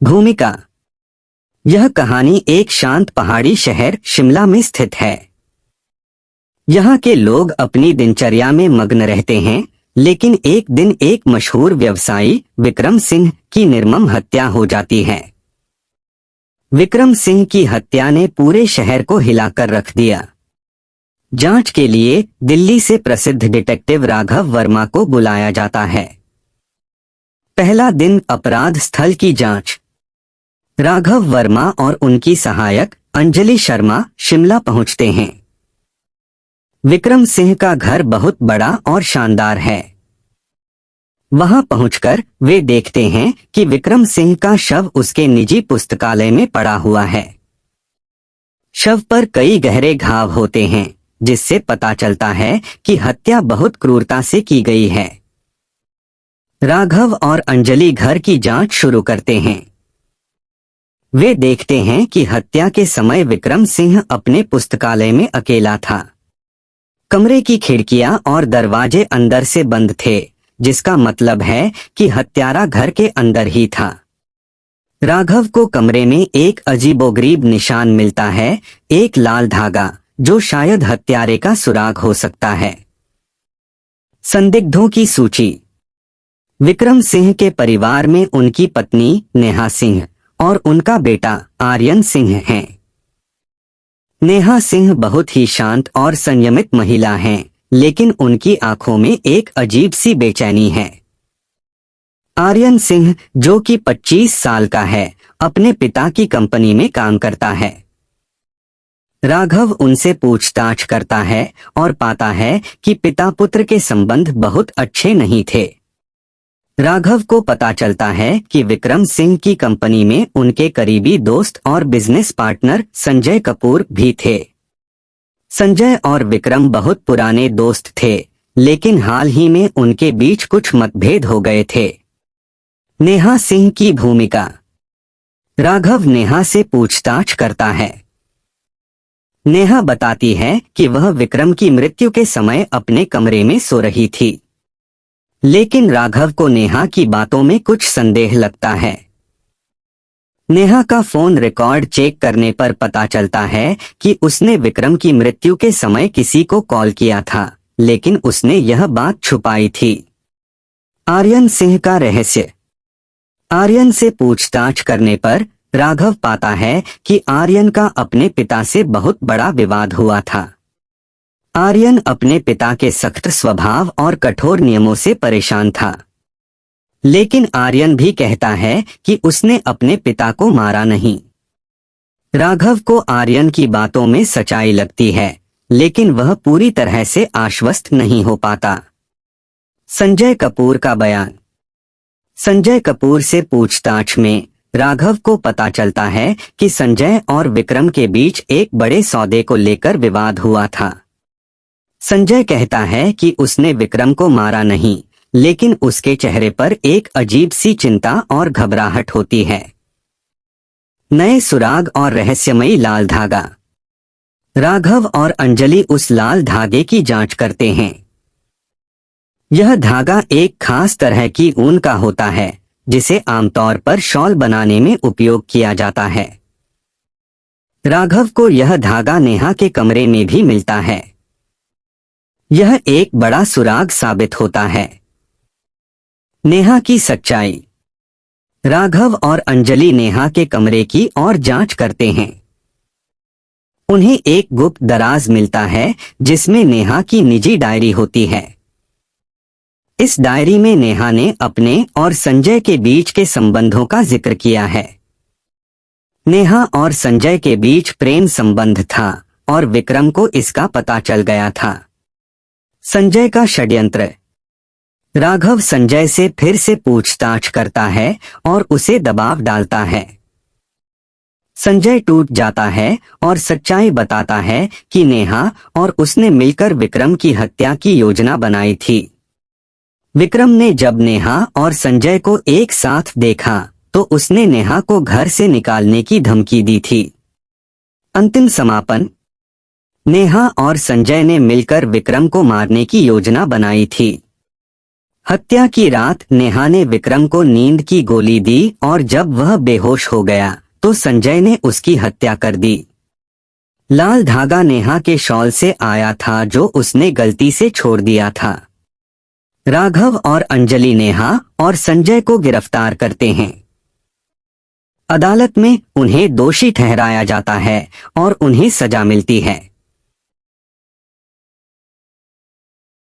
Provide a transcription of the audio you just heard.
भूमिका। यह कहानी एक शांत पहाड़ी शहर शिमला में स्थित है। यहाँ के लोग अपनी दिनचर्या में मग्न रहते हैं, लेकिन एक दिन एक मशहूर व्यवसायी विक्रम सिंह की निर्मम हत्या हो जाती है। विक्रम सिंह की हत्या ने पूरे शहर को हिलाकर रख दिया। जांच के लिए दिल्ली से प्रसिद्ध डिटेक्टिव राघव वर्मा को बुलाया जाता है। पहला दिन अपराध स्थल की जांच। राघव वर्मा और उनकी सहायक अंजलि शर्मा शिमला पहुंचते हैं। विक्रम सिंह का घर बहुत बड़ा और शानदार है। वहां पहुंचकर वे देखते हैं कि विक्रम सिंह का शव उसके निजी पुस्तकालय में पड़ा हुआ है। शव पर कई गहरे घाव होते हैं, जिससे पता चलता है कि हत्या बहुत क्रूरता से की गई है। राघव और अंजलि घर की जांच शुरू करते हैं। वे देखते हैं कि हत्या के समय विक्रम सिंह अपने पुस्तकालय में अकेला था। कमरे की खिड़कियां और दरवाजे अंदर से बंद थे, जिसका मतलब है कि हत्यारा घर के अंदर ही था। राघव को कमरे में एक अजीबोगरीब निशान मिलता है, एक लाल धागा, जो शायद हत्यारे का सुराग हो सकता है। संदिग्धों की सूची। विक्रम सिंह के परिवार में उनकी पत्नी नेहा सिंह और उनका बेटा आर्यन सिंह हैं। नेहा सिंह बहुत ही शांत और संयमित महिला हैं, लेकिन उनकी आंखों में एक अजीब सी बेचैनी है। आर्यन सिंह, जो कि 25 साल का है, अपने पिता की कंपनी में काम करता है। राघव उनसे पूछताछ करता है और पाता है कि पिता पुत्र के संबंध बहुत अच्छे नहीं थे। राघव को पता चलता है कि विक्रम सिंह की कंपनी में उनके करीबी दोस्त और बिजनेस पार्टनर संजय कपूर भी थे। संजय और विक्रम बहुत पुराने दोस्त थे, लेकिन हाल ही में उनके बीच कुछ मतभेद हो गए थे। नेहा सिंह की भूमिका। राघव नेहा से पूछताछ करता है। नेहा बताती है कि वह विक्रम की मृत्यु के समय अपने कमरे में सो रही थी, लेकिन राघव को नेहा की बातों में कुछ संदेह लगता है। नेहा का फोन रिकॉर्ड चेक करने पर पता चलता है कि उसने विक्रम की मृत्यु के समय किसी को कॉल किया था, लेकिन उसने यह बात छुपाई थी। आर्यन सिंह का रहस्य। आर्यन से पूछताछ करने पर राघव पाता है कि आर्यन का अपने पिता से बहुत बड़ा विवाद हुआ था। आर्यन अपने पिता के सख्त स्वभाव और कठोर नियमों से परेशान था, लेकिन आर्यन भी कहता है कि उसने अपने पिता को मारा नहीं। राघव को आर्यन की बातों में सच्चाई लगती है, लेकिन वह पूरी तरह से आश्वस्त नहीं हो पाता। संजय कपूर का बयान। संजय कपूर से पूछताछ में राघव को पता चलता है कि संजय और विक्रम के बीच एक बड़े सौदे को लेकर विवाद हुआ था। संजय कहता है कि उसने विक्रम को मारा नहीं, लेकिन उसके चेहरे पर एक अजीब सी चिंता और घबराहट होती है। नए सुराग और रहस्यमयी लाल धागा। राघव और अंजलि उस लाल धागे की जांच करते हैं। यह धागा एक खास तरह की ऊन का होता है, जिसे आमतौर पर शॉल बनाने में उपयोग किया जाता है। राघव को यह धागा नेहा के कमरे में भी मिलता है। यह एक बड़ा सुराग साबित होता है। नेहा की सच्चाई। राघव और अंजलि नेहा के कमरे की और जांच करते हैं। उन्हें एक गुप्त दराज मिलता है, जिसमें नेहा की निजी डायरी होती है। इस डायरी में नेहा ने अपने और संजय के बीच के संबंधों का जिक्र किया है। नेहा और संजय के बीच प्रेम संबंध था और विक्रम को इसका पता चल गया था। संजय का षड्यंत्र। राघव संजय से फिर से पूछताछ करता है और उसे दबाव डालता है। संजय टूट जाता है और सच्चाई बताता है कि नेहा और उसने मिलकर विक्रम की हत्या की योजना बनाई थी। विक्रम ने जब नेहा और संजय को एक साथ देखा तो उसने नेहा को घर से निकालने की धमकी दी थी। अंतिम समापन। नेहा और संजय ने मिलकर विक्रम को मारने की योजना बनाई थी। हत्या की रात नेहा ने विक्रम को नींद की गोली दी और जब वह बेहोश हो गया तो संजय ने उसकी हत्या कर दी। लाल धागा नेहा के शॉल से आया था जो उसने गलती से छोड़ दिया था। राघव और अंजलि नेहा और संजय को गिरफ्तार करते हैं। अदालत में उन्हें दोषी ठहराया जाता है और उन्हें सजा मिलती है।